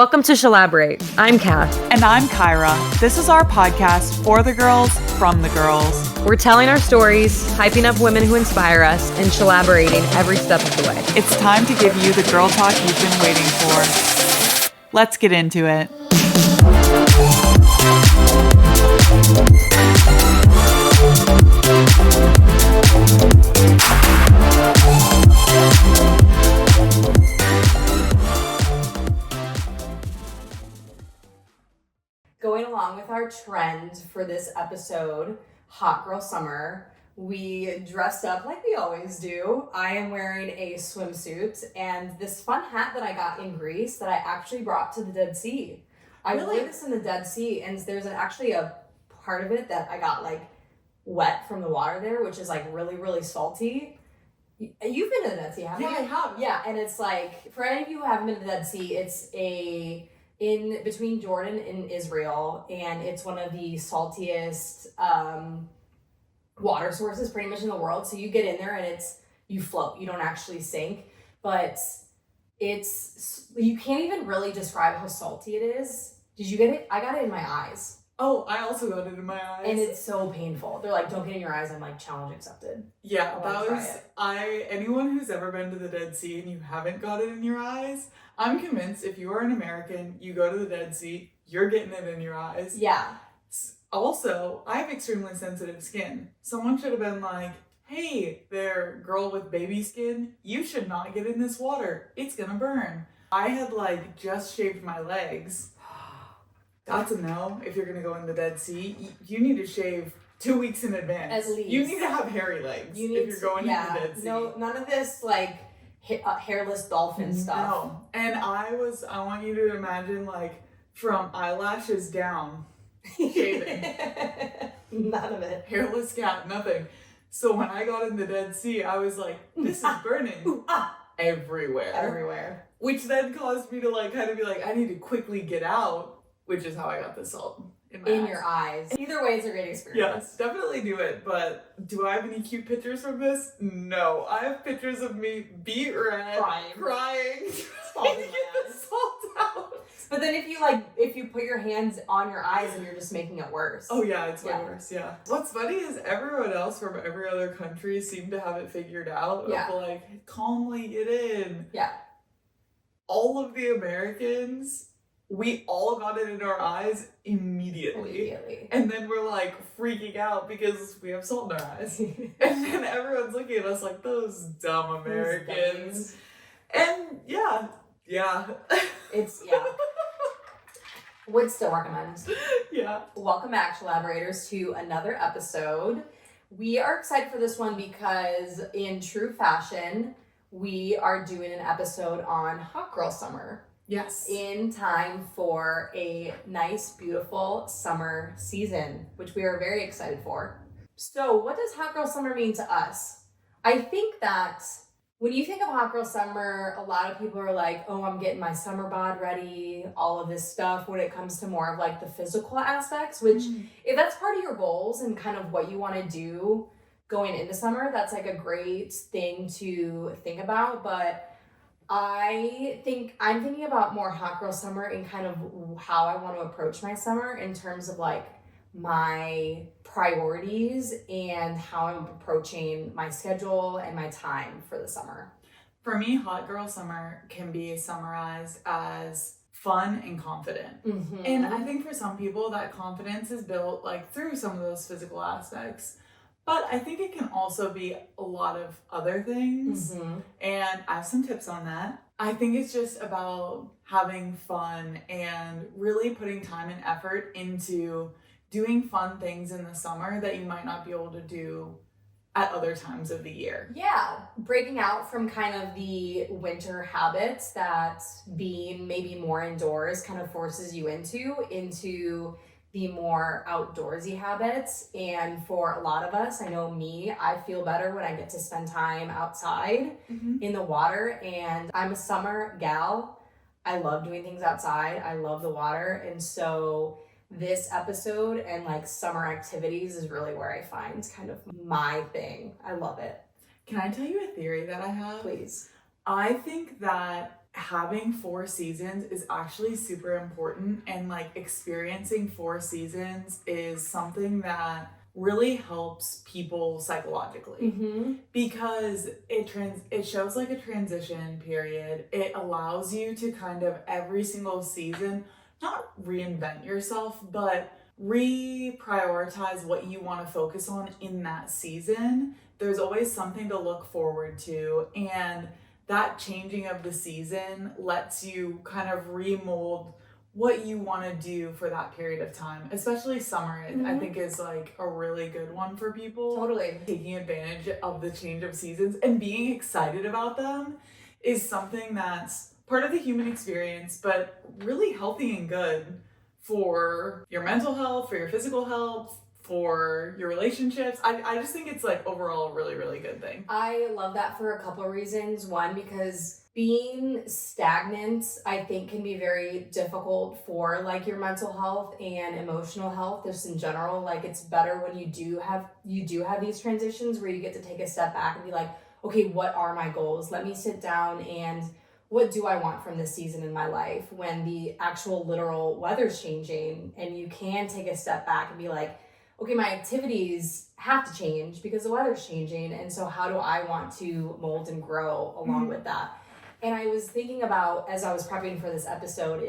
Welcome to Shelaborate. I'm Kath. And I'm Kyra. This is our podcast for the girls, from the girls. We're telling our stories, hyping up women who inspire us, and shelaborating every step of the way. It's time to give you the girl talk you've been waiting for. Let's get into it. Going along with our trend for this episode, Hot Girl Summer, we dressed up like we always do. I am wearing a swimsuit and this fun hat that I got in Greece that I actually brought to the Dead Sea. I wore this in the Dead Sea, and there's actually a part of it that I got like wet from the water there, which is like really, really salty. You've been to the Dead Sea, haven't you? Yeah, I have. Yeah, and it's like, for any of you who haven't been to the Dead Sea, it's in between Jordan and Israel, and it's one of the saltiest water sources pretty much in the world. So you get in there and you float, you don't actually sink, but you can't even really describe how salty it is. Did you get it? I got it in my eyes. Oh, I also got it in my eyes. And it's so painful. They're like, don't get it in your eyes. I'm like, challenge accepted. Yeah, anyone who's ever been to the Dead Sea and you haven't got it in your eyes, I'm convinced if you are an American, you go to the Dead Sea, you're getting it in your eyes. Yeah. Also, I have extremely sensitive skin. Someone should have been like, hey there, girl with baby skin, you should not get in this water. It's gonna burn. I had just shaved my legs. That's a no. If you're gonna go in the Dead Sea, you need to shave 2 weeks in advance. At least. You need to have hairy legs if you're going in the Dead Sea. No, none of this hairless dolphin stuff. No. And I want you to imagine from eyelashes down, shaving. None of it. Hairless cat, nothing. So when I got in the Dead Sea, I was like, this is burning everywhere. Everywhere. Which then caused me to kind of be like, I need to quickly get out, which is how I got the salt in my eyes. Your eyes. Either way, it's a great experience. Yes, definitely do it. But do I have any cute pictures from this? No. I have pictures of me beet red, crying, trying to get the salt out. But then if you put your hands on your eyes and you're just making it worse. Oh yeah, it's way worse, yeah. What's funny is everyone else from every other country seemed to have it figured out. Yeah. Of calmly get in. Yeah. All of the Americans, we all got it in our eyes immediately. And then we're freaking out because we have salt in our eyes. And then everyone's looking at us like, those dumb Americans. And yeah. Would still recommend. Yeah. Welcome back, Shelaborators, to another episode. We are excited for this one because in true fashion, we are doing an episode on Hot Girl Summer. Yes. In time for a nice, beautiful summer season, which we are very excited for. So what does Hot Girl Summer mean to us? I think that when you think of Hot Girl Summer, a lot of people are like, oh, I'm getting my summer bod ready, all of this stuff when it comes to more of the physical aspects, which if that's part of your goals and kind of what you want to do going into summer, that's a great thing to think about. But I'm thinking about more Hot Girl Summer and kind of how I want to approach my summer in terms of my priorities and how I'm approaching my schedule and my time for the summer. For me, Hot Girl Summer can be summarized as fun and confident. Mm-hmm. And I think for some people that confidence is built through some of those physical aspects. But I think it can also be a lot of other things. Mm-hmm. And I have some tips on that. I think it's just about having fun and really putting time and effort into doing fun things in the summer that you might not be able to do at other times of the year. Yeah, breaking out from kind of the winter habits that being maybe more indoors kind of forces you into the more outdoorsy habits. And for a lot of us, I know me, I feel better when I get to spend time outside in the water. And I'm a summer gal. I love doing things outside. I love the water. And so this episode and summer activities is really where I find kind of my thing. I love it. Can I tell you a theory that I have? Please. I think that having 4 seasons is actually super important, and like experiencing 4 seasons is something that really helps people psychologically because it shows like a transition period. It allows you to kind of every single season not reinvent yourself, but reprioritize what you want to focus on in that season. There's always something to look forward to, and that changing of the season lets you kind of remold what you want to do for that period of time. Especially summer, I think is like a really good one for people. Totally. Taking advantage of the change of seasons and being excited about them is something that's part of the human experience, but really healthy and good for your mental health, for your physical health, for your relationships. I just think it's like overall a really, really good thing. I love that for a couple of reasons. One, because being stagnant, I think, can be very difficult for like your mental health and emotional health just in general. Like, it's better when you do have these transitions where you get to take a step back and be like, okay, what are my goals? Let me sit down and what do I want from this season in my life, when the actual literal weather's changing and you can take a step back and be like, okay, my activities have to change because the weather's changing. And so how do I want to mold and grow along with that? And I was thinking about, as I was prepping for this episode,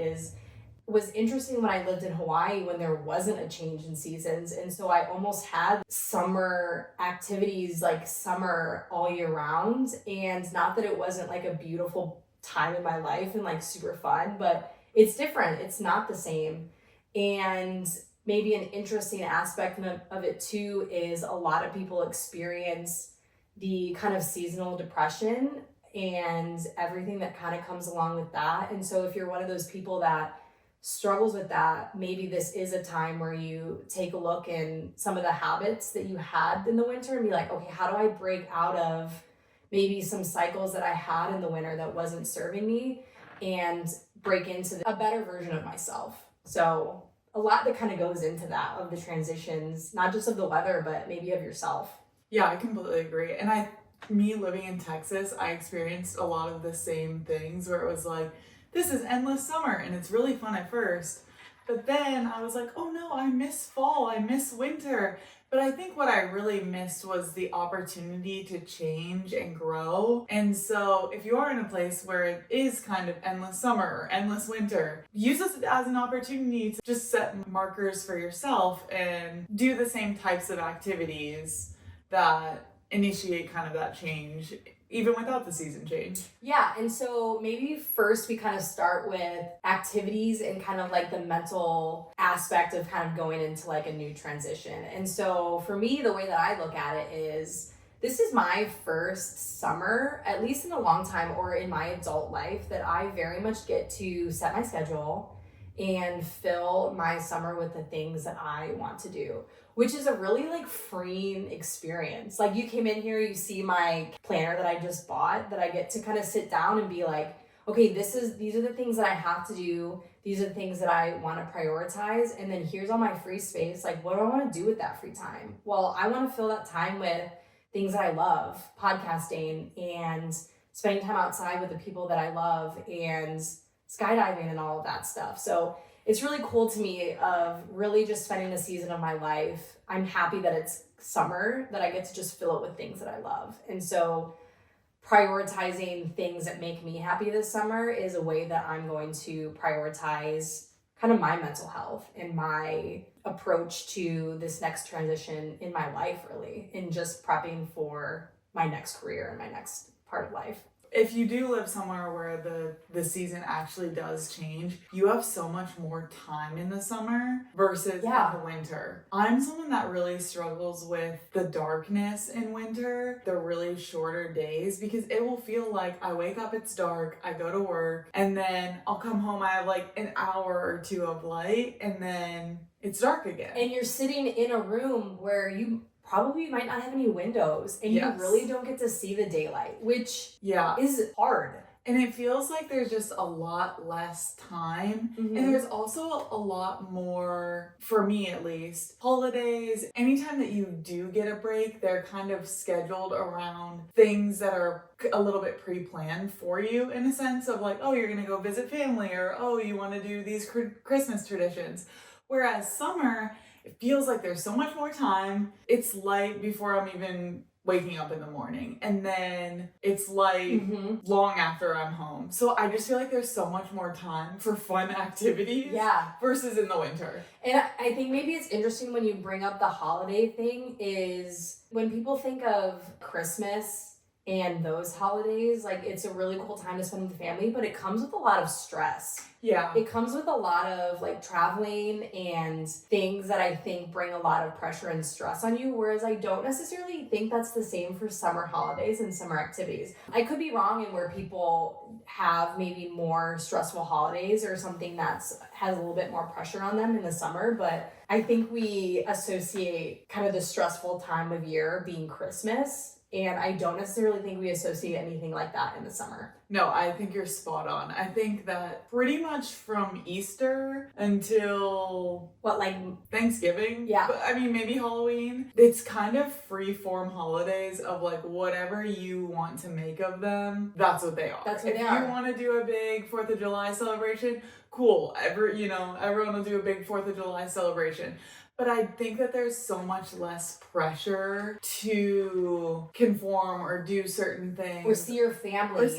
was interesting when I lived in Hawaii when there wasn't a change in seasons. And so I almost had summer activities, like summer all year round. And not that it wasn't like a beautiful time in my life and like super fun, but it's different. It's not the same. And maybe an interesting aspect of it too is a lot of people experience the kind of seasonal depression and everything that kind of comes along with that. And so if you're one of those people that struggles with that, maybe this is a time where you take a look in some of the habits that you had in the winter and be like, okay, how do I break out of maybe some cycles that I had in the winter that wasn't serving me and break into a better version of myself? So a lot that kind of goes into that, of the transitions, not just of the weather, but maybe of yourself. Yeah, I completely agree. And me living in Texas, I experienced a lot of the same things where it was like, this is endless summer and it's really fun at first. But then I was like, oh no, I miss fall, I miss winter. But I think what I really missed was the opportunity to change and grow. And so if you are in a place where it is kind of endless summer or endless winter, use this as an opportunity to just set markers for yourself and do the same types of activities that initiate kind of that change, even without the season change. Yeah, and so maybe first we kind of start with activities and kind of like the mental aspect of kind of going into like a new transition. And so for me, the way that I look at it is, this is my first summer, at least in a long time or in my adult life, that I very much get to set my schedule and fill my summer with the things that I want to do, which is a really like freeing experience. Like, you came in here, you see my planner that I just bought, that I get to kind of sit down and be like, okay, these are the things that I have to do. These are the things that I want to prioritize. And then here's all my free space. Like, what do I want to do with that free time? Well, I want to fill that time with things that I love, podcasting and spending time outside with the people that I love and skydiving and all of that stuff. So it's really cool to me of really just spending a season of my life. I'm happy that it's summer, that I get to just fill it with things that I love. And so prioritizing things that make me happy this summer is a way that I'm going to prioritize kind of my mental health and my approach to this next transition in my life, really, and just prepping for my next career and my next part of life. If you do live somewhere where the season actually does change, you have so much more time in the summer versus in the winter. I'm someone that really struggles with the darkness in winter, the really shorter days, because it will feel like I wake up, it's dark, I go to work, and then I'll come home, I have like an hour or two of light, and then it's dark again. And you're sitting in a room where you probably might not have any windows and you really don't get to see the daylight, which is hard. And it feels like there's just a lot less time. And there's also a lot more, for me at least, holidays. Anytime that you do get a break, they're kind of scheduled around things that are a little bit pre-planned for you, in a sense of like, oh, you're gonna go visit family, or oh, you want to do these Christmas traditions. Whereas summer, it feels like there's so much more time. It's light before I'm even waking up in the morning, and then it's like long after I'm home. So I just feel like there's so much more time for fun activities versus in the winter. And I think maybe it's interesting when you bring up the holiday thing, is when people think of Christmas and those holidays, like it's a really cool time to spend with the family, but it comes with a lot of stress. Yeah. It comes with a lot of like traveling and things that I think bring a lot of pressure and stress on you, whereas I don't necessarily think that's the same for summer holidays and summer activities. I could be wrong in where people have maybe more stressful holidays or something that's has a little bit more pressure on them in the summer, but I think we associate kind of the stressful time of year being Christmas. And I don't necessarily think we associate anything like that in the summer. No, I think you're spot on. I think that pretty much from Easter until... What, like... Thanksgiving? Yeah. But, I mean, maybe Halloween. It's kind of free-form holidays of like whatever you want to make of them, that's what they are. That's what they are. If you want to do a big 4th of July celebration, cool. Everyone will do a big 4th of July celebration. But I think that there's so much less pressure to conform or do certain things. Or see your family.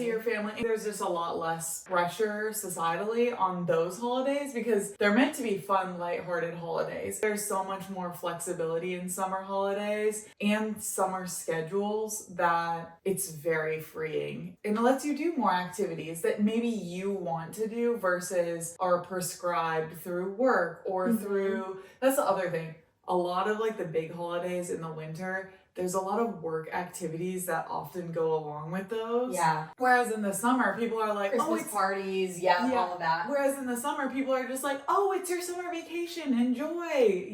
There's just a lot less pressure societally on those holidays because they're meant to be fun, lighthearted holidays. There's so much more flexibility in summer holidays and summer schedules that it's very freeing. And it lets you do more activities that maybe you want to do versus are prescribed through work or through... That's the other thing. A lot of like the big holidays in the winter, there's a lot of work activities that often go along with those. Yeah. Whereas in the summer, people are like, Christmas parties, all of that. Whereas in the summer, people are just like, oh, it's your summer vacation, enjoy,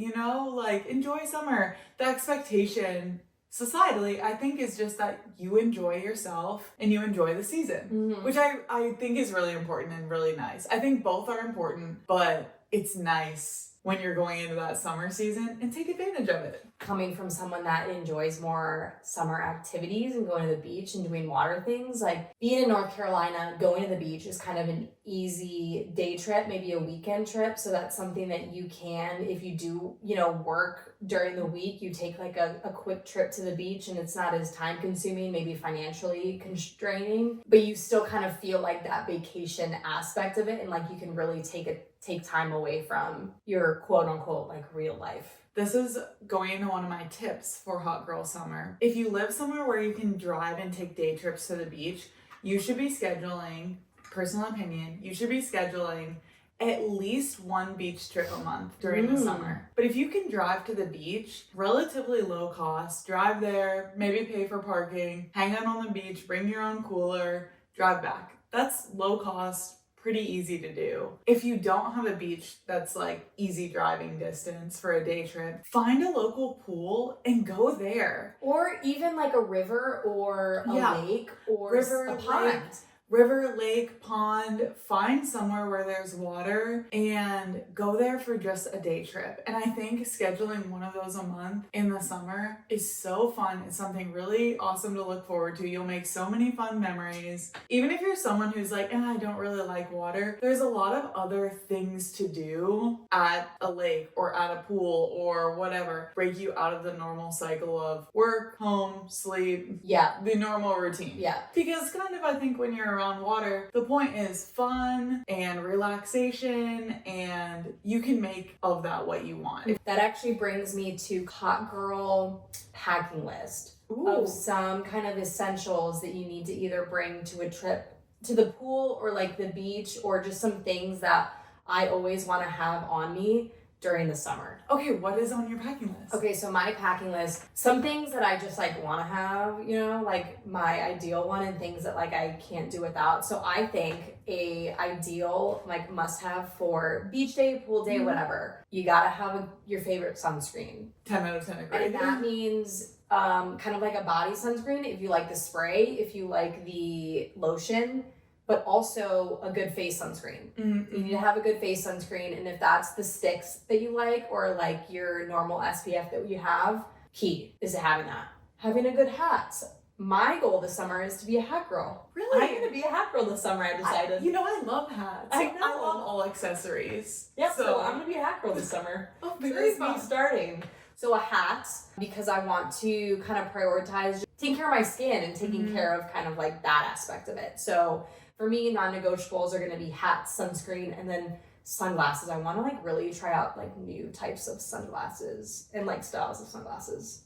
enjoy summer. The expectation societally, I think, is just that you enjoy yourself and you enjoy the season, which I think is really important and really nice. I think both are important, but it's nice when you're going into that summer season and take advantage of it. Coming from someone that enjoys more summer activities and going to the beach and doing water things, like being in North Carolina, going to the beach is kind of an easy day trip, maybe a weekend trip. So that's something that you can, if you do, work during the week, you take like a quick trip to the beach and it's not as time consuming, maybe financially constraining, but you still kind of feel like that vacation aspect of it. And like you can really take time away from your quote unquote like real life. This is going into one of my tips for Hot Girl Summer. If you live somewhere where you can drive and take day trips to the beach, you should be scheduling, personal opinion, you should be scheduling at least one beach trip a month during the summer. But if you can drive to the beach, relatively low cost, drive there, maybe pay for parking, hang out on the beach, bring your own cooler, drive back. That's low cost, pretty easy to do. If you don't have a beach that's like easy driving distance for a day trip, find a local pool and go there. Or even like a river or a lake or a pond. River, lake, pond, find somewhere where there's water and go there for just a day trip. And I think scheduling one of those a month in the summer is so fun. It's something really awesome to look forward to. You'll make so many fun memories. Even if you're someone who's like, I don't really like water, there's a lot of other things to do at a lake or at a pool or whatever. Break you out of the normal cycle of work, home, sleep. Yeah. The normal routine. Yeah. Because kind of I think when you're around water, the point is fun and relaxation, and you can make of that what you want. That actually brings me to Hot Girl packing list of some kind of essentials that you need to either bring to a trip to the pool or like the beach, or just some things that I always want to have on me during the summer. Okay, what is on your packing list? Okay, so my packing list, some things that I just like want to have, like my ideal one, and things that like I can't do without. So I think a ideal like must have for beach day, pool day, whatever, you gotta have your favorite sunscreen. 10 out of 10 agree. And that means kind of like a body sunscreen if you like the spray, if you like the lotion, but also a good face sunscreen. Mm-hmm. You need to have a good face sunscreen, and if that's the sticks that you like or like your normal SPF that you have, key is having that. Having a good hat. My goal this summer is to be a hat girl. Really? I'm gonna be a hat girl this summer, I decided. I love hats. I know. I love all accessories. Yep, so I'm gonna be a hat girl this summer. Oh, This very is me fun. starting. So a hat, because I want to kind of prioritize taking care of my skin and taking care of kind of like that aspect of it. So for me, non-negotiables are gonna be hat, sunscreen, and then sunglasses. I wanna like really try out like new types of sunglasses and like styles of sunglasses.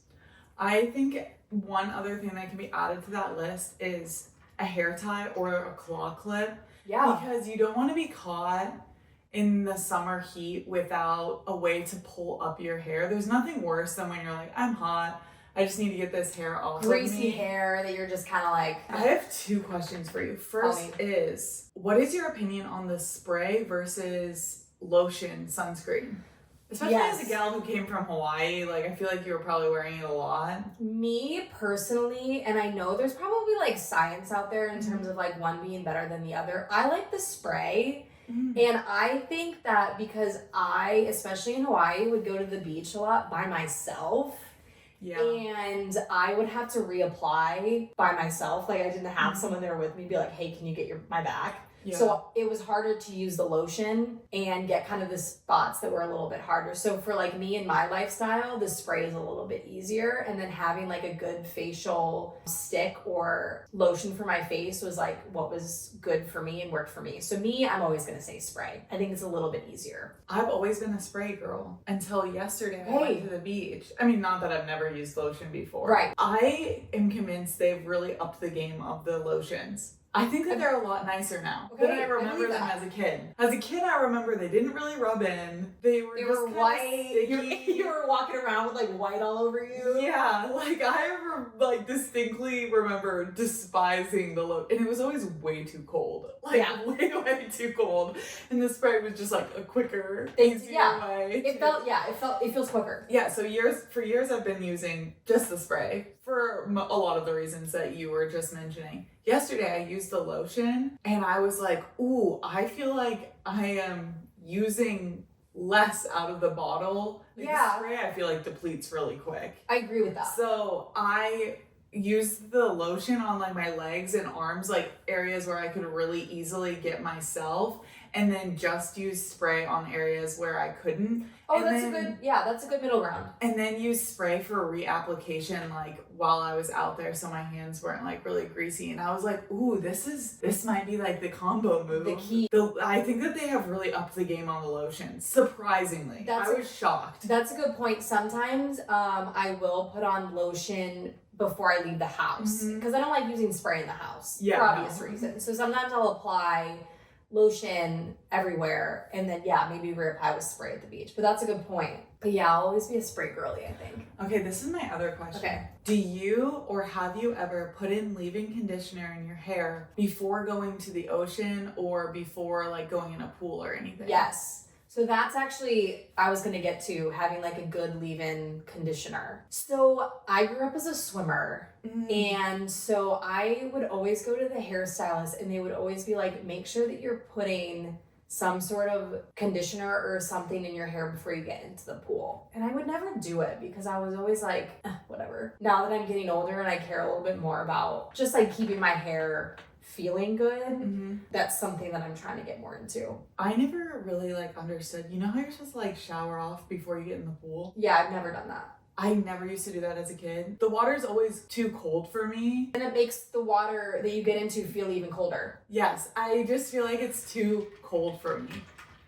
I think one other thing that can be added to that list is a hair tie or a claw clip. Yeah. Because you don't want to be caught in the summer heat without a way to pull up your hair. There's nothing worse than when you're like, I'm hot, I just need to get this hair off Greasy of me. hair that you're just kind of like. I have 2 questions for you. First is, what is your opinion on the spray versus lotion sunscreen? Especially as a gal who came from Hawaii, like I feel like you were probably wearing it a lot. Me personally, and I know there's probably like science out there in terms of like one being better than the other. I like the spray. And I think that because I, especially in Hawaii, would go to the beach a lot by myself. Yeah. And I would have to reapply by myself. Like I didn't have someone there with me be like, hey, can you get my back? Yeah. So it was harder to use the lotion and get kind of the spots that were a little bit harder. So for like me and my lifestyle, the spray is a little bit easier. And then having like a good facial stick or lotion for my face was like what was good for me and worked for me. So me, I'm always going to say spray. I think it's a little bit easier. I've always been a spray girl until yesterday I went to the beach. I mean, not that I've never used lotion before. Right. I am convinced they've really upped the game of the lotions. I think that they're a lot nicer now than I remember them as a kid. As a kid, I remember they didn't really rub in. They were just white. sticky. You were walking around with like white all over you. Yeah, like I distinctly remember despising the lotion, and it was always way too cold. Like way too cold. And the spray was just like a quicker, easier way. It feels quicker. Yeah, so for years I've been using just the spray for a lot of the reasons that you were just mentioning. Yesterday I used the lotion and I was like, ooh, I feel like I am using less out of the bottle. Like the spray I feel like depletes really quick. I agree with that. So I used the lotion on like my legs and arms, like areas where I could really easily get myself, and then just use spray on areas where I couldn't. Oh, that's a good middle ground. And then use spray for reapplication like while I was out there so my hands weren't like really greasy. And I was like, ooh, this might be like the combo move. The key. I think that they have really upped the game on the lotion. Surprisingly. I was shocked. That's a good point. Sometimes I will put on lotion before I leave the house because I don't like using spray in the house for obvious reasons. So sometimes I'll apply lotion everywhere and then maybe reapply with spray at the beach. But that's a good point. But I'll always be a spray girly, I think. Okay, this is my other question. Okay. Do you or have you ever put in leave-in conditioner in your hair before going to the ocean or before like going in a pool or anything? Yes. So that's actually, I was going to get to having like a good leave-in conditioner. So I grew up as a swimmer. And so I would always go to the hairstylist and they would always be like, make sure that you're putting some sort of conditioner or something in your hair before you get into the pool. And I would never do it because I was always like, whatever. Now that I'm getting older and I care a little bit more about just like keeping my hair feeling good, that's something that I'm trying to get more into. I never really like understood, you know how you're supposed to like shower off before you get in the pool? Yeah, I've never done that. I never used to do that as a kid. The water's always too cold for me. And it makes the water that you get into feel even colder. Yes, I just feel like it's too cold for me.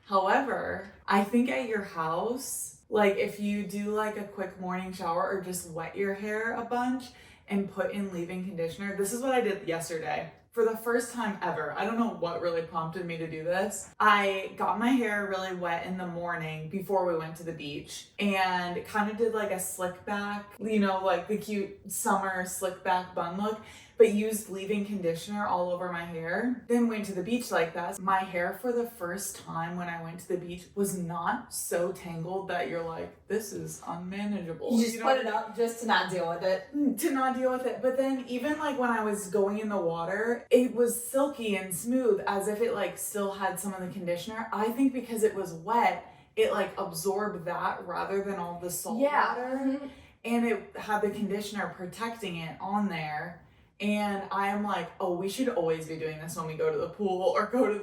However, I think at your house, like if you do like a quick morning shower or just wet your hair a bunch and put in leave-in conditioner, this is what I did yesterday. For the first time ever, I don't know what really prompted me to do this. I got my hair really wet in the morning before we went to the beach and kind of did like a slick back, you know, like the cute summer slick back bun look. but used leave-in conditioner all over my hair. Then went to the beach like that. My hair for the first time when I went to the beach was not so tangled that you're like, this is unmanageable. You just put it up just to not deal with it. To not deal with it. But then even like when I was going in the water, it was silky and smooth as if it like still had some of the conditioner. I think because it was wet, it like absorbed that rather than all the salt water. Mm-hmm. And it had the conditioner protecting it on there. And I am like, oh, we should always be doing this when we go to the pool or go to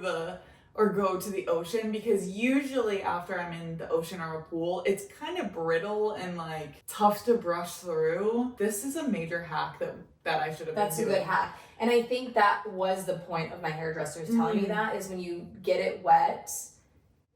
the ocean, because usually after I'm in the ocean or a pool, it's kind of brittle and like tough to brush through. This is a major hack that I should have been doing. That's a good hack. And I think that was the point of my hairdressers telling me that, is when you get it wet,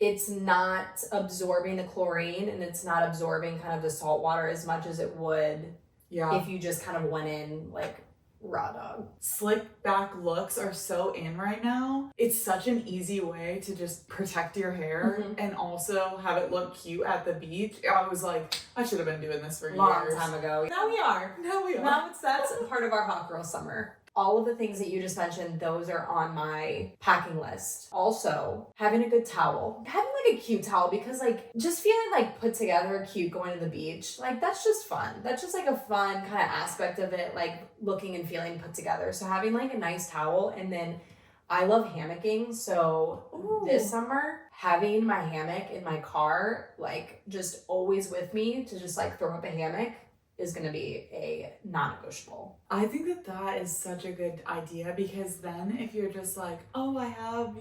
it's not absorbing the chlorine and it's not absorbing kind of the salt water as much as it would if you just kind of went in like raw dog. Slick back looks are so in right now. It's such an easy way to just protect your hair and also have it look cute at the beach. I was like, I should have been doing this for long years. time ago. Now we are. Now that's part of our hot girl summer. All of the things that you just mentioned, those are on my packing list. Also, having a good towel. Having like a cute towel, because like just feeling like put together, cute, going to the beach, like that's just fun. That's just like a fun kind of aspect of it, like looking and feeling put together. So having like a nice towel, and then I love hammocking. So this summer, having my hammock in my car, like just always with me to just like throw up a hammock, is going to be a non-negotiable. I think that is such a good idea, because then if you're just like, oh, I have,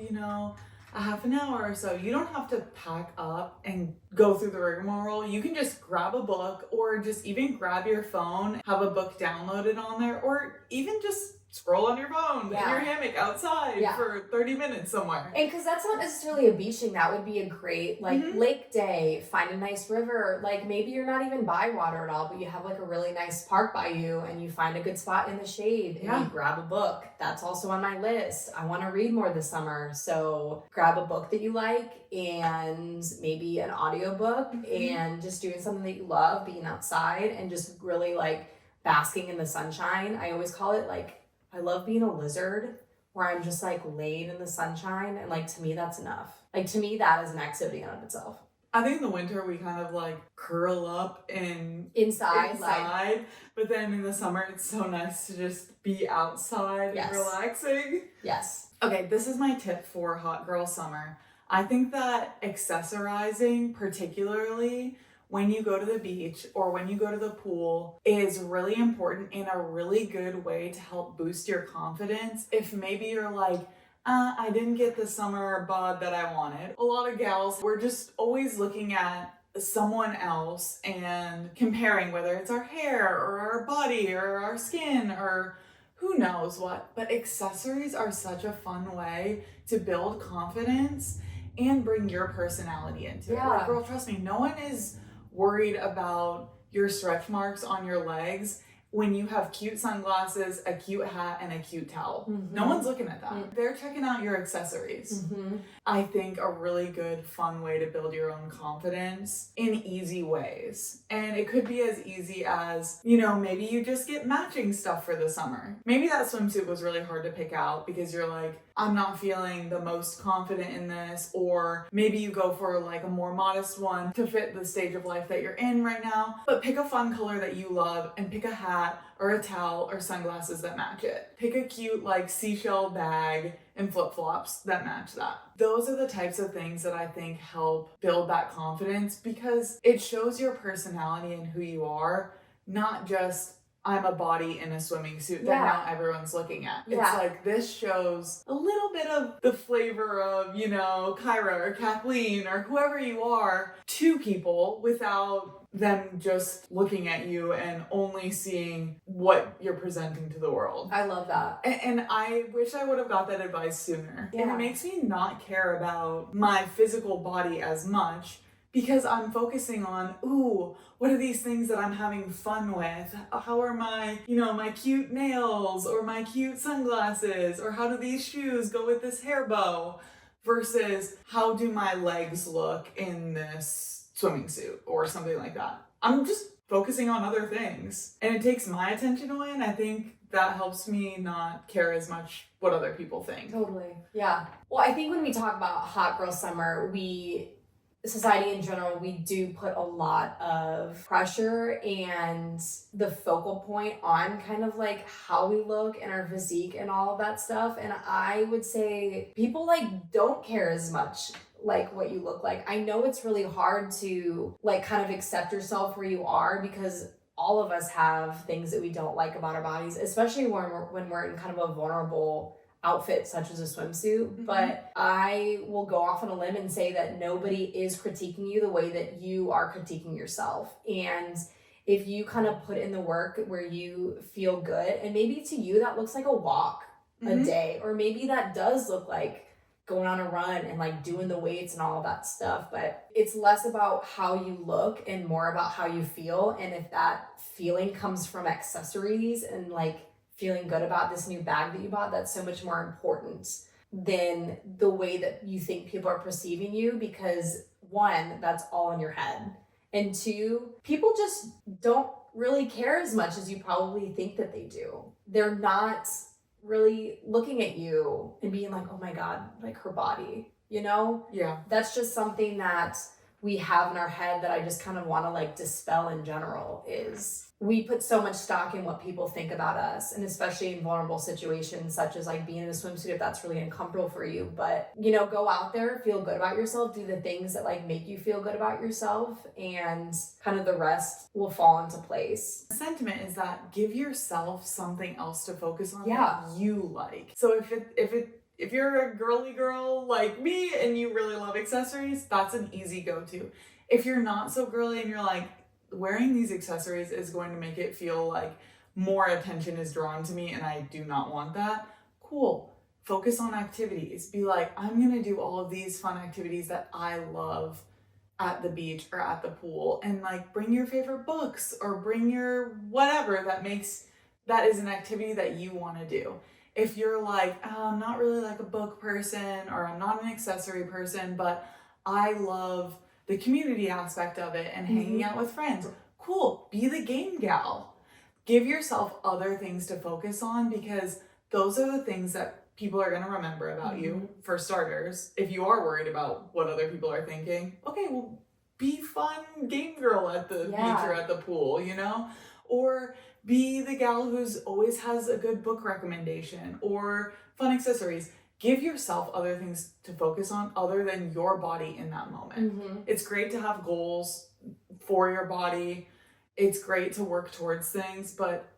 a half an hour or so, you don't have to pack up and go through the rigmarole. You can just grab a book, or just even grab your phone, have a book downloaded on there, or even just scroll on your phone in your hammock outside for 30 minutes somewhere. And because that's not necessarily a beach thing, that would be a great lake day, find a nice river. Like maybe you're not even by water at all, but you have like a really nice park by you and you find a good spot in the shade and you grab a book. That's also on my list. I want to read more this summer. So grab a book that you like and maybe an audiobook and just doing something that you love, being outside and just really like basking in the sunshine. I always call it like, I love being a lizard, where I'm just like laid in the sunshine, and like to me that's enough. Like to me that is an activity in and of itself. I think in the winter we kind of like curl up inside, but then in the summer it's so nice to just be outside and relaxing. Yes. Okay, this is my tip for hot girl summer. I think that accessorizing, particularly when you go to the beach or when you go to the pool, is really important and a really good way to help boost your confidence. If maybe you're like, I didn't get the summer bod that I wanted. A lot of gals, we're just always looking at someone else and comparing, whether it's our hair or our body or our skin or who knows what. But accessories are such a fun way to build confidence and bring your personality into it. Like, girl, trust me, no one is worried about your stretch marks on your legs when you have cute sunglasses, a cute hat, and a cute towel. No one's looking at that. They're checking out your accessories. I think a really good, fun way to build your own confidence in easy ways. And it could be as easy as, maybe you just get matching stuff for the summer. Maybe that swimsuit was really hard to pick out because you're like, I'm not feeling the most confident in this, or maybe you go for like a more modest one to fit the stage of life that you're in right now, but pick a fun color that you love and pick a hat or a towel or sunglasses that match it. Pick a cute like seashell bag and flip-flops that match that. Those are the types of things that I think help build that confidence, because it shows your personality and who you are, not just I'm a body in a swimming suit that now everyone's looking at. It's like, this shows a little bit of the flavor of, Kyra or Kathleen or whoever you are to people without them just looking at you and only seeing what you're presenting to the world. I love that. And I wish I would have got that advice sooner. And it makes me not care about my physical body as much, because I'm focusing on, what are these things that I'm having fun with? How are my, my cute nails or my cute sunglasses, or how do these shoes go with this hair bow? Versus how do my legs look in this swimming suit or something like that. I'm just focusing on other things, and it takes my attention away, and I think that helps me not care as much what other people think. Totally. Yeah. Well, I think when we talk about hot girl summer, society in general, we do put a lot of pressure and the focal point on kind of like how we look and our physique and all of that stuff. And I would say people like don't care as much like what you look like. I know it's really hard to like kind of accept yourself where you are because all of us have things that we don't like about our bodies, especially when we're in kind of a vulnerable outfit such as a swimsuit. Mm-hmm. But I will go off on a limb and say that nobody is critiquing you the way that you are critiquing yourself. And if you kind of put in the work where you feel good, and maybe to you that looks like a walk a day, or maybe that does look like going on a run and like doing the weights and all of that stuff, but it's less about how you look and more about how you feel. And if that feeling comes from accessories and like feeling good about this new bag that you bought, that's so much more important than the way that you think people are perceiving you, because one, that's all in your head, and two, people just don't really care as much as you probably think that they do. They're not really looking at you and being like, oh my God, like her body, you know? Yeah. That's just something that we have in our head that I just kind of want to like dispel in general. Is we put so much stock in what people think about us, and especially in vulnerable situations such as like being in a swimsuit if that's really uncomfortable for you. But, you know, go out there, feel good about yourself, do the things that like make you feel good about yourself, and kind of the rest will fall into place. The sentiment is that give yourself something else to focus on that you like. So if you're a girly girl like me and you really love accessories, that's an easy go-to. If you're not so girly and you're like, wearing these accessories is going to make it feel like more attention is drawn to me and I do not want that, cool. Focus on activities. Be like, I'm going to do all of these fun activities that I love at the beach or at the pool, and like bring your favorite books or bring your whatever that is an activity that you want to do. If you're like, oh, I'm not really like a book person, or I'm not an accessory person, but I love the community aspect of it and hanging out with friends, cool, be the game gal. Give yourself other things to focus on, because those are the things that people are going to remember about you, for starters. If you are worried about what other people are thinking, okay, well, be fun game girl at the beach or at the pool, you know? Or be the gal who's always has a good book recommendation or fun accessories. Give yourself other things to focus on other than your body in that moment. It's great to have goals for your body. It's great to work towards things, but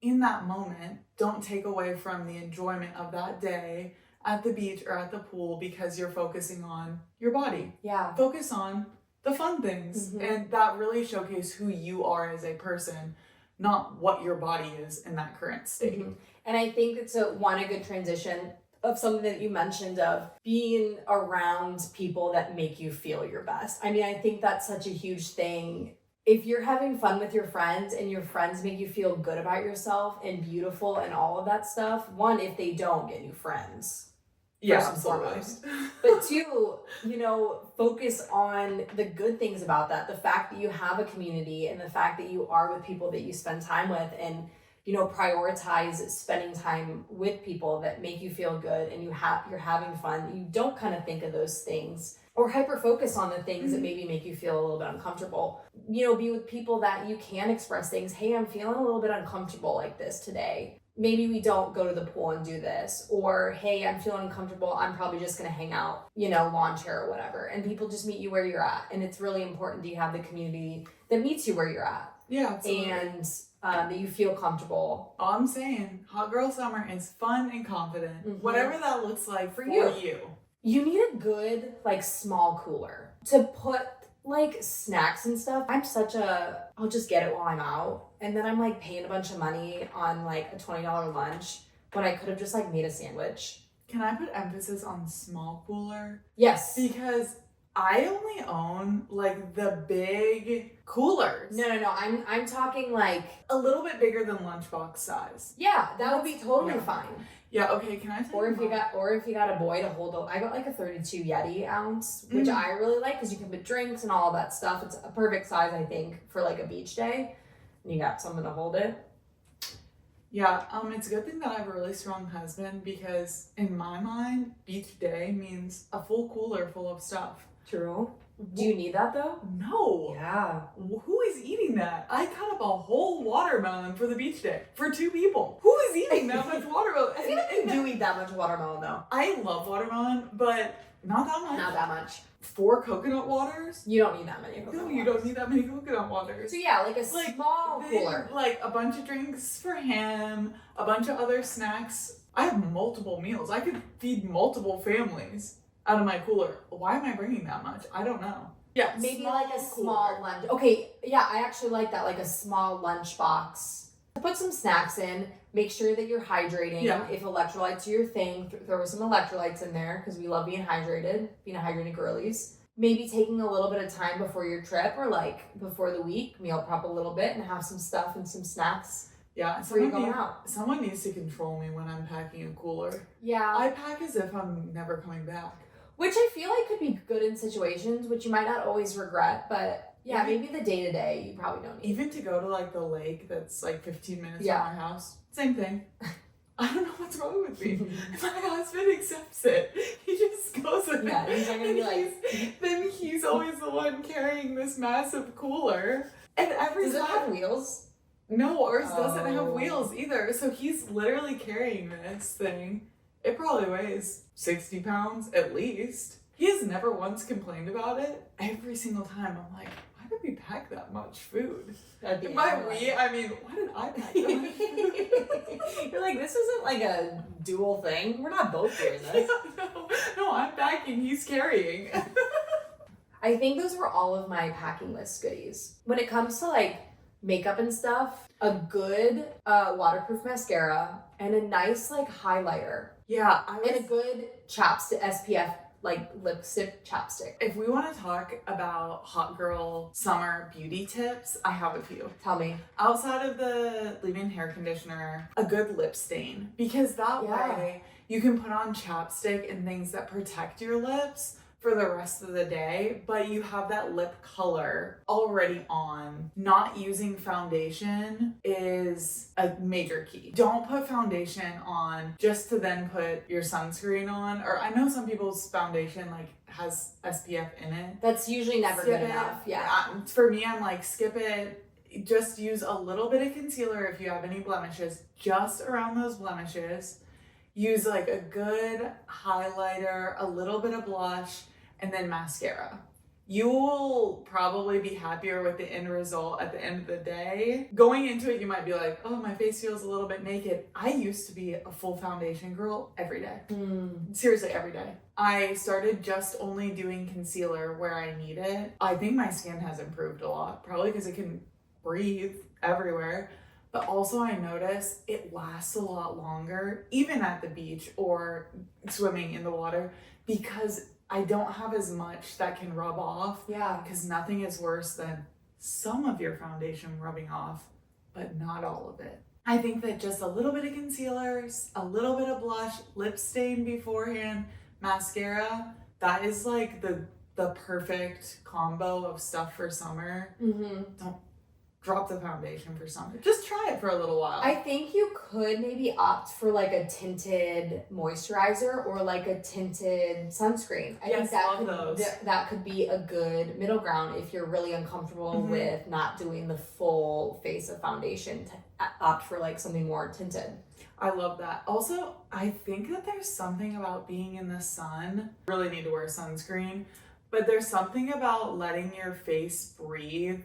in that moment, don't take away from the enjoyment of that day at the beach or at the pool because you're focusing on your body. Yeah. Focus on the fun things, and that really showcase who you are as a person, not what your body is in that current state. And I think it's a good transition of something that you mentioned of being around people that make you feel your best. I mean, I think that's such a huge thing. If you're having fun with your friends and your friends make you feel good about yourself and beautiful and all of that stuff, one, if they don't, get new friends. Yeah, foremost. But two, you know, focus on the good things about that. The fact that you have a community and the fact that you are with people that you spend time with, and, you know, prioritize spending time with people that make you feel good and you're having fun. You don't kind of think of those things or hyper focus on the things that maybe make you feel a little bit uncomfortable. You know, be with people that you can express things. Hey, I'm feeling a little bit uncomfortable like this today. Maybe we don't go to the pool and do this. Or, hey, I'm feeling uncomfortable. I'm probably just going to hang out, you know, lawn chair or whatever. And people just meet you where you're at. And it's really important that you have the community that meets you where you're at. Yeah, absolutely. And that you feel comfortable. All I'm saying, hot girl summer is fun and confident. Whatever that looks like for you. You need a good, like, small cooler to put, like, snacks and stuff. I'll just get it while I'm out. And then I'm, like, paying a bunch of money on, like, a $20 lunch when I could have just, like, made a sandwich. Can I put emphasis on small cooler? Yes. Because I only own, like, the big coolers. No. I'm talking, like, a little bit bigger than lunchbox size. Yeah, that would be totally fine. Yeah, okay, can I tell you? Or if you got a boy to hold I got like a 32 Yeti ounce, which I really like because you can put drinks and all of that stuff. It's a perfect size, I think, for like a beach day. And you got someone to hold it. Yeah, it's a good thing that I have a really strong husband because in my mind, beach day means a full cooler full of stuff. True. Do you need that though? No. Yeah. Who is eating that? I cut up a whole watermelon for the beach day for 2 people. Who is eating that much watermelon? I feel like you do eat that much watermelon though. I love watermelon, but not that much. Not that much. 4 coconut waters? You don't need that many coconut waters. No, you don't need that many coconut waters. So yeah, like a small cooler. Like a bunch of drinks for him, a bunch of other snacks. I have multiple meals. I could feed multiple families out of my cooler. Why am I bringing that much? I don't know. Yeah, maybe like a small lunch. Okay, yeah, I actually like that, like a small lunch box. Put some snacks in. Make sure that you're hydrating. Yeah. If electrolytes are your thing, throw some electrolytes in there because we love being a hydrated girlies. Maybe taking a little bit of time before your trip or like before the week, meal prep a little bit and have some stuff and some snacks. Yeah, someone needs to control me when I'm packing a cooler. Yeah. I pack as if I'm never coming back. Which I feel like could be good in situations, which you might not always regret, but yeah, maybe the day-to-day you probably don't need. Even to go to like the lake that's like 15 minutes from our house, same thing. I don't know what's wrong with me. My husband accepts it. He just goes with it. He's not gonna be like... Then he's always the one carrying this massive cooler. And every Does it have wheels? No, ours doesn't have wheels either. So he's literally carrying this thing. It probably weighs 60 pounds at least. He has never once complained about it. Every single time I'm like, why did we pack that much food? That'd be why did I pack that much food? You're like, this isn't like a dual thing. We're not both doing this. No, I'm packing, he's carrying. I think those were all of my packing list goodies. When it comes to like makeup and stuff, a good waterproof mascara and a nice like highlighter. Yeah, and a good chapstick, SPF like lipstick chapstick. If we want to talk about hot girl summer beauty tips, I have a few. Tell me. Outside of the leave-in hair conditioner, a good lip stain. Because that way you can put on chapstick and things that protect your lips for the rest of the day, but you have that lip color already on. Not using foundation is a major key. Don't put foundation on just to then put your sunscreen on. Or I know some people's foundation like has SPF in it. That's usually never good enough. Yeah. For me, I'm like, skip it. Just use a little bit of concealer if you have any blemishes, just around those blemishes. Use like a good highlighter, a little bit of blush, and then mascara. You will probably be happier with the end result at the end of the day. Going into it, you might be like, oh, my face feels a little bit naked. I used to be a full foundation girl every day. Seriously, every day. I started just only doing concealer where I need it. I think my skin has improved a lot, probably because it can breathe everywhere. But also I notice it lasts a lot longer, even at the beach or swimming in the water, because I don't have as much that can rub off. Yeah. Because nothing is worse than some of your foundation rubbing off, but not all of it. I think that just a little bit of concealers, a little bit of blush, lip stain beforehand, mascara, that is like the perfect combo of stuff for summer. Don't drop the foundation for summer. Just try it for a little while. I think you could maybe opt for like a tinted moisturizer or like a tinted sunscreen. I think that could be a good middle ground if you're really uncomfortable with not doing the full face of foundation. To opt for like something more tinted. I love that. Also, I think that there's something about being in the sun. Really need to wear sunscreen, but there's something about letting your face breathe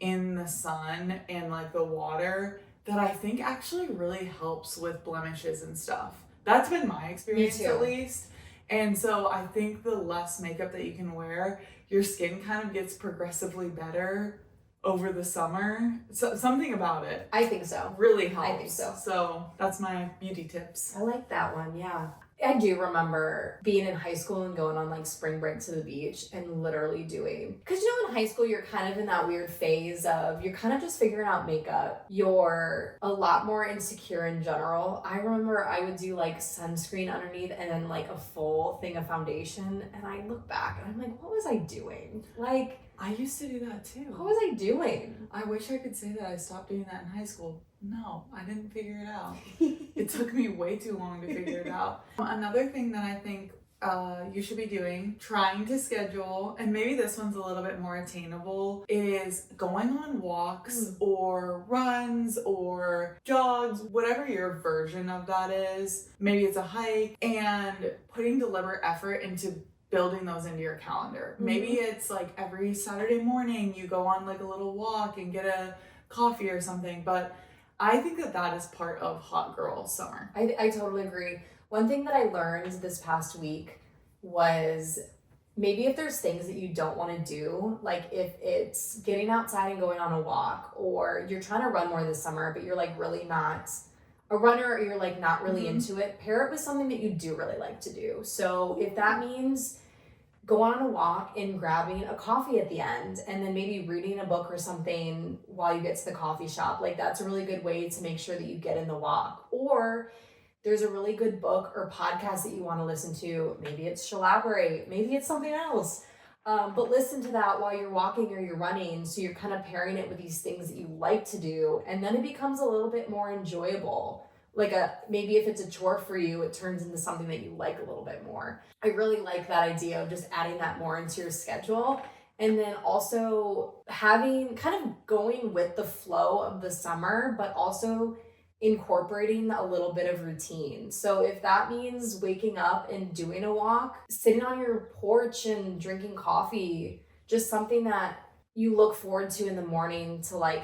in the sun and like the water that I think actually really helps with blemishes and stuff. That's been my experience at least. And so I think the less makeup that you can wear, your skin kind of gets progressively better over the summer. So something about it. I think so. Really helps. I think so. So that's my beauty tips. I like that one, yeah. I do remember being in high school and going on like spring break to the beach and literally doing, because in high school you're kind of in that weird phase of you're kind of just figuring out makeup. You're a lot more insecure in general. I remember I would do like sunscreen underneath and then like a full thing of foundation, and I look back and I'm like, what was I doing? Like, I used to do that too. What was I doing? I wish I could say that I stopped doing that in high school. No, I didn't figure it out. It took me way too long to figure it out. Another thing that I think you should be doing, trying to schedule, and maybe this one's a little bit more attainable, is going on walks or runs or jogs, whatever your version of that is. Maybe it's a hike, and putting deliberate effort into building those into your calendar. Maybe it's like every Saturday morning you go on like a little walk and get a coffee or something, but I think that is part of hot girl summer. I totally agree. One thing that I learned this past week was maybe if there's things that you don't want to do, like if it's getting outside and going on a walk, or you're trying to run more this summer, but you're like really not a runner, or you're like not really into it, pair it with something that you do really like to do. So if that means going on a walk and grabbing a coffee at the end, and then maybe reading a book or something while you get to the coffee shop, like that's a really good way to make sure that you get in the walk. Or there's a really good book or podcast that you want to listen to. Maybe it's Shelaborate, maybe it's something else. But listen to that while you're walking or you're running. So you're kind of pairing it with these things that you like to do. And then it becomes a little bit more enjoyable. Maybe if it's a chore for you, it turns into something that you like a little bit more. I really like that idea of just adding that more into your schedule. And then also having kind of going with the flow of the summer, but also incorporating a little bit of routine. So if that means waking up and doing a walk, sitting on your porch and drinking coffee, just something that you look forward to in the morning to like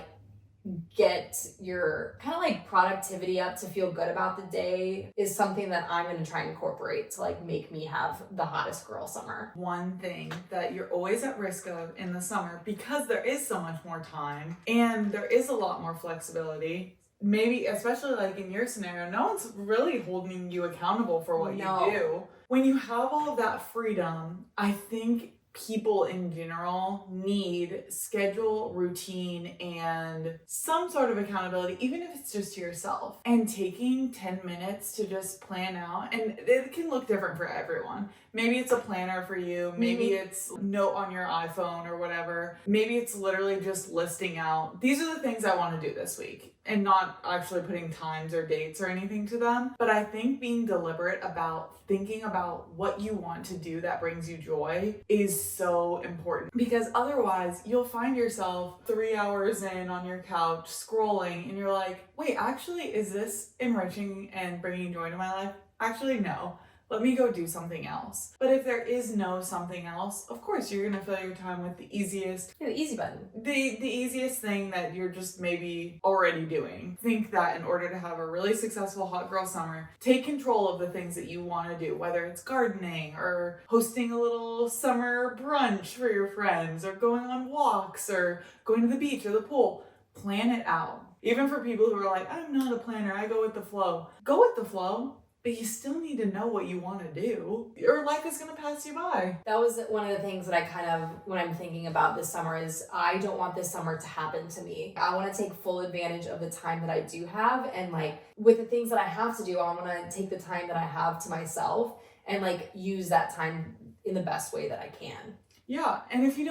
get your kind of like productivity up, to feel good about the day, is something that I'm going to try and incorporate to like make me have the hottest girl summer. One thing that you're always at risk of in the summer, because there is so much more time and there is a lot more flexibility, maybe especially like in your scenario, no one's really holding you accountable for what you do. When you have all of that freedom, I think people in general need schedule, routine, and some sort of accountability, even if it's just to yourself. And taking 10 minutes to just plan out, and it can look different for everyone. Maybe it's a planner for you, maybe it's note on your iPhone or whatever. Maybe it's literally just listing out, these are the things I want to do this week, and not actually putting times or dates or anything to them. But I think being deliberate about thinking about what you want to do that brings you joy is so important, because otherwise you'll find yourself 3 hours in on your couch scrolling and you're like, wait, actually, is this enriching and bringing joy to my life? Actually, no. Let me go do something else. But if there is no something else, of course you're gonna fill your time with the easiest, the easy button, the easiest thing that you're just maybe already doing. Think that in order to have a really successful hot girl summer, take control of the things that you want to do, whether it's gardening or hosting a little summer brunch for your friends, or going on walks, or going to the beach or the pool. Plan it out. Even for people who are like, I'm not a planner, I go with the flow. Go with the flow. But you still need to know what you want to do, or life is going to pass you by. That was one of the things that I kind of, when I'm thinking about this summer, is I don't want this summer to happen to me. I want to take full advantage of the time that I do have. And like with the things that I have to do, I want to take the time that I have to myself and like use that time in the best way that I can. Yeah. And if you're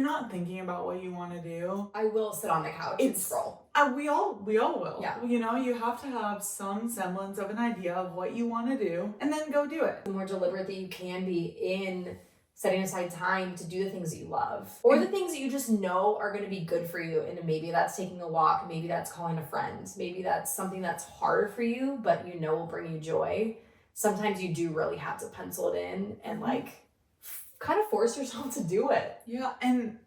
not thinking about what you want to do, I will sit on the couch and scroll. We all will. Yeah. You know, you have to have some semblance of an idea of what you want to do and then go do it. The more deliberate that you can be in setting aside time to do the things that you love, or the things that you just know are going to be good for you. And maybe that's taking a walk, maybe that's calling a friend, maybe that's something that's hard for you, but you know will bring you joy. Sometimes you do really have to pencil it in and like kind of force yourself to do it. Yeah. And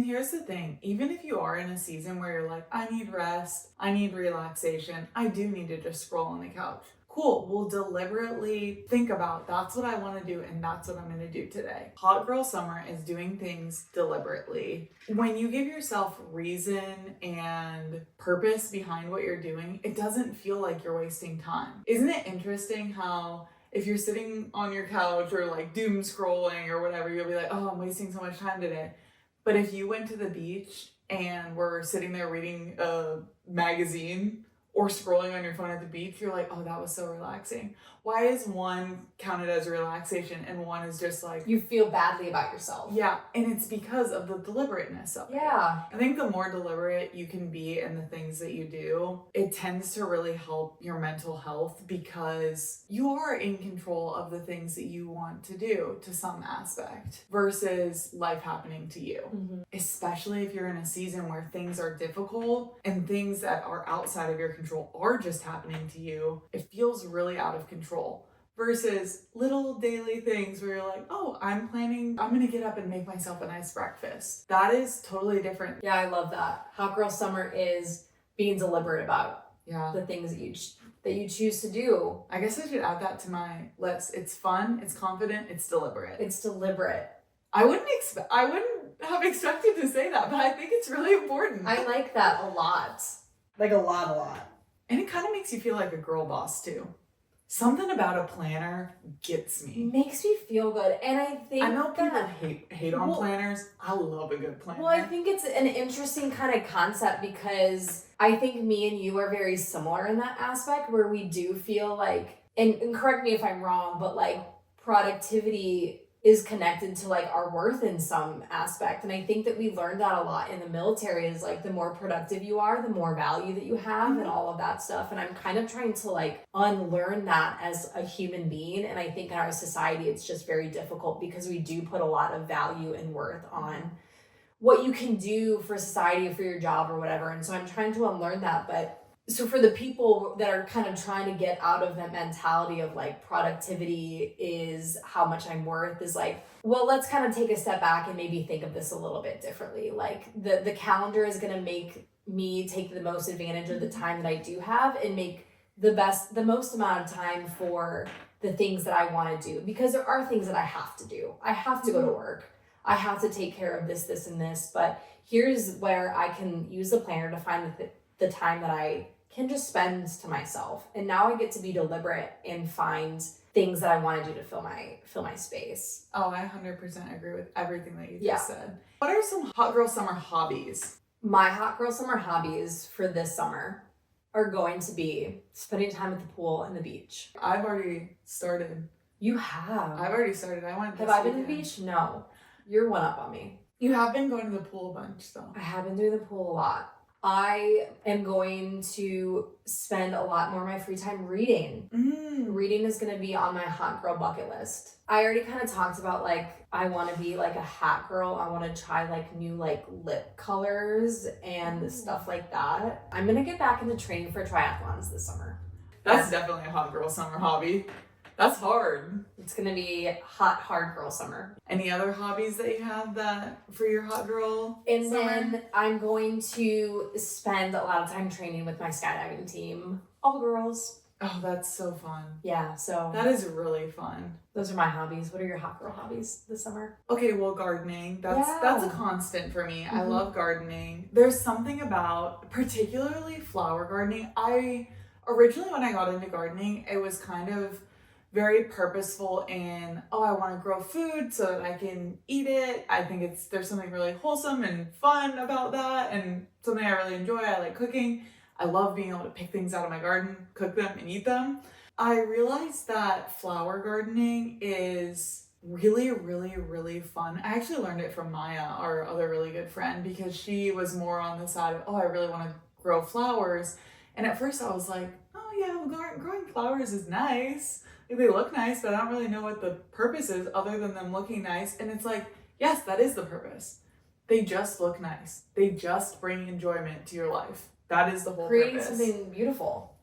here's the thing, even if you are in a season where you're like, I need rest, I need relaxation, I do need to just scroll on the couch. Cool, we'll deliberately think about, that's what I want to do and that's what I'm going to do today. Hot girl summer is doing things deliberately. When you give yourself reason and purpose behind what you're doing, it doesn't feel like you're wasting time. Isn't it interesting how if you're sitting on your couch or like doom scrolling or whatever, you'll be like, oh, I'm wasting so much time today. But if you went to the beach and were sitting there reading a magazine or scrolling on your phone at the beach, you're like, oh, that was so relaxing. Why is one counted as relaxation and one is just like... You feel badly about yourself. Yeah, and it's because of the deliberateness of it. Yeah. I think the more deliberate you can be in the things that you do, it tends to really help your mental health because you are in control of the things that you want to do to some aspect versus life happening to you. Mm-hmm. Especially if you're in a season where things are difficult and things that are outside of your control are just happening to you, it feels really out of control. Versus little daily things where you're like, oh, I'm gonna get up and make myself a nice breakfast. That is totally different. Yeah, I love that. Hot girl summer is being deliberate about Yeah. the things that you choose to do. I guess I should add that to my list. It's fun, it's confident, it's deliberate. It's deliberate. I wouldn't have expected to say that, but I think it's really important. I like that a lot. Like a lot. And it kind of makes you feel like a girl boss too. Something about a planner gets me. Makes me feel good. And I think I know people hate on planners. I love a good planner. Well, I think it's an interesting kind of concept because I think me and you are very similar in that aspect where we do feel like, and correct me if I'm wrong, but like productivity is connected to like our worth in some aspect. And I think that we learned that a lot in the military is like the more productive you are, the more value that you have and all of that stuff. And I'm kind of trying to like unlearn that as a human being. And I think in our society, it's just very difficult because we do put a lot of value and worth on what you can do for society or for your job or whatever. And so I'm trying to unlearn that. But so for the people that are kind of trying to get out of that mentality of like productivity is how much I'm worth is like, well, let's kind of take a step back and maybe think of this a little bit differently. Like the calendar is going to make me take the most advantage of the time that I do have and make the most amount of time for the things that I want to do, because there are things that I have to do. I have to go to work. I have to take care of this, and this, but here's where I can use the planner to find the time that I can just spend to myself. And now I get to be deliberate and find things that I want to do to fill my space. Oh, I 100% agree with everything that you just said. What are some hot girl summer hobbies? My hot girl summer hobbies for this summer are going to be spending time at the pool and the beach. I've already started. You have? I've already started. I went this Have I been weekend. to the beach? No. You're one up on me. You have been going to the pool a bunch, though. I have been doing the pool a lot. I am going to spend a lot more of my free time reading. Reading is going to be on my hot girl bucket list. I already kind of talked about like, I want to be like a hat girl. I want to try like new like lip colors and stuff like that. I'm going to get back into training for triathlons this summer. That's definitely a hot girl summer hobby. That's hard. It's going to be hard girl summer. Any other hobbies that you have that for your hot girl And summer? then I'm going to spend a lot of time training with my skydiving team. All girls. Oh, that's so fun. Yeah, so That is really fun. those are my hobbies. What are your hot girl hobbies this summer? Okay, well, gardening. That's a constant for me. I love gardening. There's something about particularly flower gardening. Originally when I got into gardening, it was kind of very purposeful in, I want to grow food so that I can eat it. I think there's something really wholesome and fun about that and something I really enjoy. I like cooking. I love being able to pick things out of my garden, cook them, and eat them. I realized that flower gardening is really, really, really fun. I actually learned it from Maya, our other really good friend, because she was more on the side of, I really want to grow flowers. And at first I was like, growing flowers is nice. They look nice, but I don't really know what the purpose is other than them looking nice. And it's like, yes, that is the purpose. They just look nice. They just bring enjoyment to your life. That is the whole Creating purpose. something beautiful.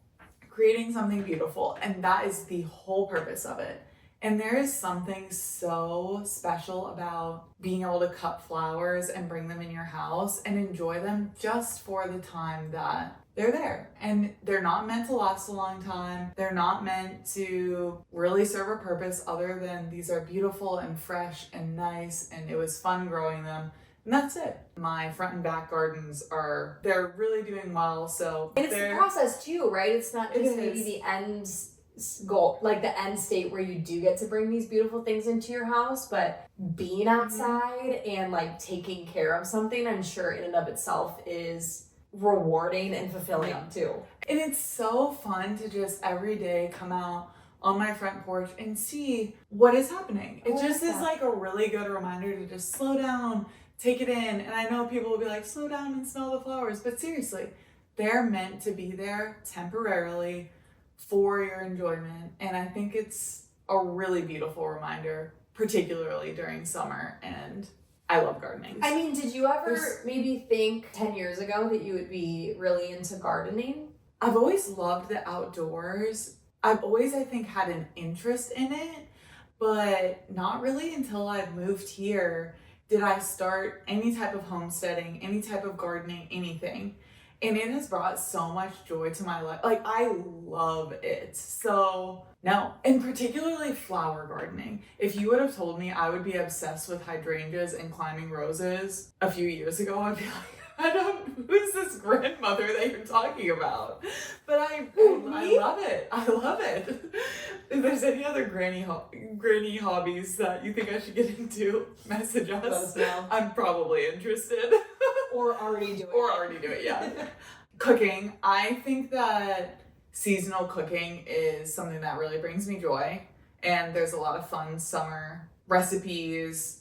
Creating something beautiful. And that is the whole purpose of it. And there is something so special about being able to cut flowers and bring them in your house and enjoy them just for the time that they're there. And they're not meant to last a long time. They're not meant to really serve a purpose other than these are beautiful and fresh and nice and it was fun growing them. And that's it. My front and back gardens they're really doing well. So And it's the process too, right? It's not just maybe the end goal, like the end state where you do get to bring these beautiful things into your house, but being outside and like taking care of something, I'm sure in and of itself is rewarding and fulfilling too. And it's so fun to just every day come out, on my front porch and see what is happening. It just is that. like a really good reminder to just slow down, take it in. And I know people will be like, slow down and smell the flowers, but seriously, they're meant to be there temporarily for your enjoyment. And I think it's a really beautiful reminder, particularly during summer. And I love gardening. I mean, did you ever maybe think 10 years ago that you would be really into gardening? I've always loved the outdoors. I've always, I think, had an interest in it, but not really until I moved here did I start any type of homesteading, any type of gardening, anything. And it has brought so much joy to my life. Like, I love it. So, no. And particularly flower gardening. If you would have told me I would be obsessed with hydrangeas and climbing roses a few years ago, I'd be like, who's this grandmother that you're talking about? But I love it. I love it. If there's any other granny hobbies that you think I should get into, message us. Let us know. I'm probably interested. Or already do it. Or already do it, yeah. Cooking. I think that seasonal cooking is something that really brings me joy. And there's a lot of fun summer recipes.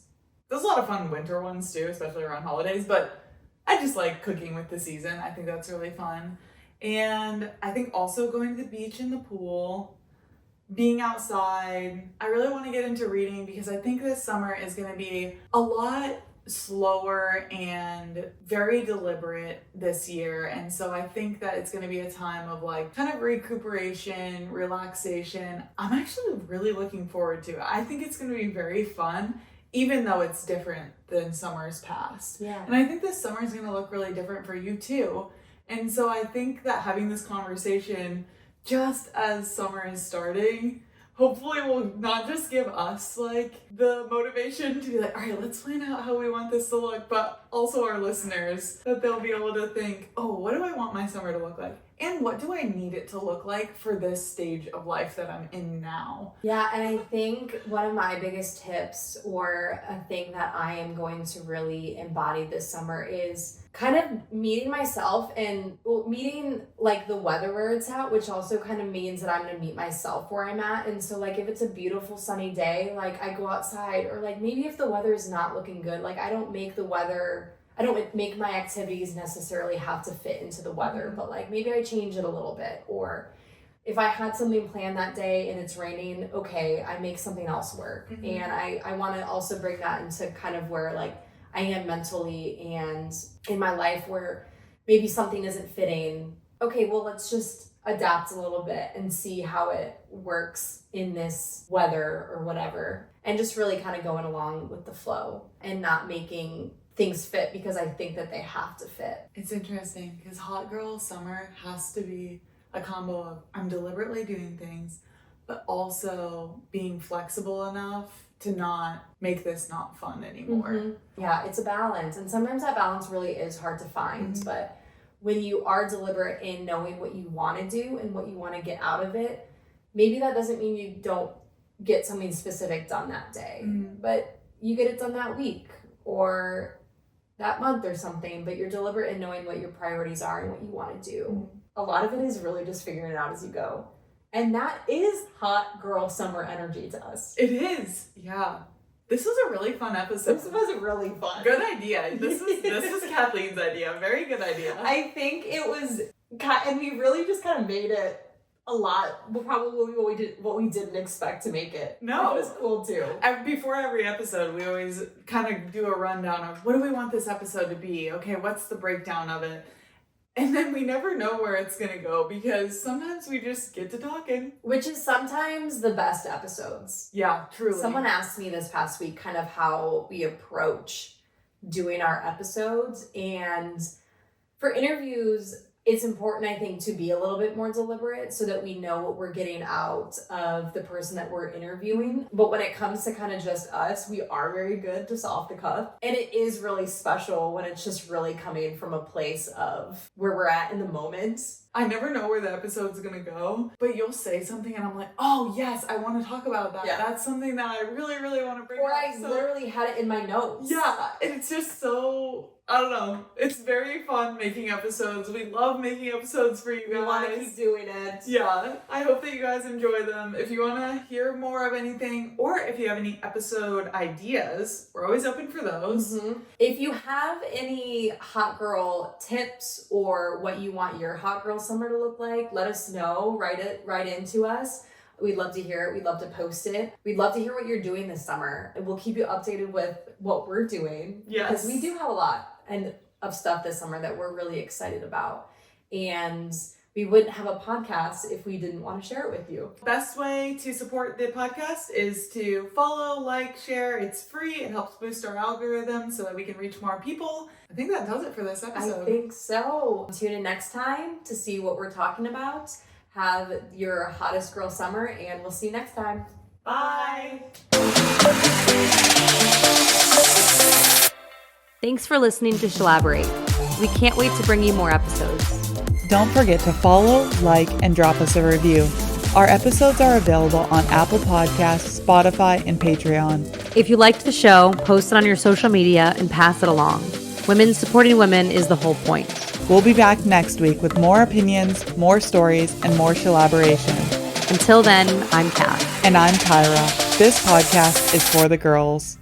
There's a lot of fun winter ones too, especially around holidays. But I just like cooking with the season. I think that's really fun. And I think also going to the beach and the pool, being outside. I really want to get into reading because I think this summer is going to be a lot slower and very deliberate this year. And so I think that it's going to be a time of like kind of recuperation, relaxation. I'm actually really looking forward to it. I think it's going to be very fun, even though it's different than summers past. Yeah. And I think this summer is going to look really different for you too. And so I think that having this conversation just as summer is starting hopefully will not just give us like the motivation to be like, all right, let's plan out how we want this to look, but also our listeners, that they'll be able to think, oh, what do I want my summer to look like? And what do I need it to look like for this stage of life that I'm in now? Yeah, and I think one of my biggest tips, or a thing that I am going to really embody this summer, is kind of meeting myself and meeting like the weather where it's at, which also kind of means that I'm going to meet myself where I'm at. And so like if it's a beautiful sunny day, like I go outside, or like maybe if the weather is not looking good, like I don't make my activities necessarily have to fit into the weather, but like maybe I change it a little bit. Or if I had something planned that day and it's raining, okay, I make something else work. Mm-hmm. And I want to also bring that into kind of where like I am mentally and in my life, where maybe something isn't fitting. Okay, well, let's just adapt a little bit and see how it works in this weather or whatever. And just really kind of going along with the flow and not making things fit because I think that they have to fit. It's interesting because hot girl summer has to be a combo of I'm deliberately doing things, but also being flexible enough to not make this not fun anymore. Mm-hmm. Yeah, it's a balance. And sometimes that balance really is hard to find. Mm-hmm. But when you are deliberate in knowing what you want to do and what you want to get out of it, maybe that doesn't mean you don't get something specific done that day, but you get it done that week or that month or something, but you're deliberate in knowing what your priorities are and what you want to do. Mm-hmm. A lot of it is really just figuring it out as you go. And that is hot girl summer energy to us. It is. Yeah. This was a really fun episode. This was really fun. Good idea. This is Kathleen's idea. Very good idea. I think it was, and we really just kind of made it a lot. Well, probably what we didn't expect to make it. No. It was cool too. Before every episode, we always kind of do a rundown of what do we want this episode to be? Okay, what's the breakdown of it? And then we never know where it's going to go because sometimes we just get to talking. Which is sometimes the best episodes. Yeah, truly. Someone asked me this past week kind of how we approach doing our episodes. And for interviews, it's important, I think, to be a little bit more deliberate so that we know what we're getting out of the person that we're interviewing. But when it comes to kind of just us, we are very good just off the cuff. And it is really special when it's just really coming from a place of where we're at in the moment. I never know where the episode's gonna go, but you'll say something and I'm like, oh yes, I want to talk about that. Yeah. That's something that I really, really want to bring Or up. I literally had it in my notes. Yeah, it's just so, I don't know. It's very fun making episodes. We love making episodes for you guys. We want to keep doing it. Yeah, I hope that you guys enjoy them. If you want to hear more of anything, or if you have any episode ideas, we're always open for those. If you have any hot girl tips or what you want your hot girl summer to look like, let us know. Write into us. We'd love to hear it. We'd love to post it. We'd love to hear what you're doing this summer. And we'll keep you updated with what we're doing. Yes. Because we do have a lot of stuff this summer that we're really excited about. And we wouldn't have a podcast if we didn't want to share it with you. Best way to support the podcast is to follow, like, share. It's free. It helps boost our algorithm so that we can reach more people. I think that does it for this episode. I think so. Tune in next time to see what we're talking about. Have your hottest girl summer, and we'll see you next time. Bye. Thanks for listening to Shelaborate. We can't wait to bring you more episodes. Don't forget to follow, like, and drop us a review. Our episodes are available on Apple Podcasts, Spotify, and Patreon. If you liked the show, post it on your social media and pass it along. Women supporting women is the whole point. We'll be back next week with more opinions, more stories, and more Shelaboration. Until then, I'm Kath. And I'm Kyra. This podcast is for the girls.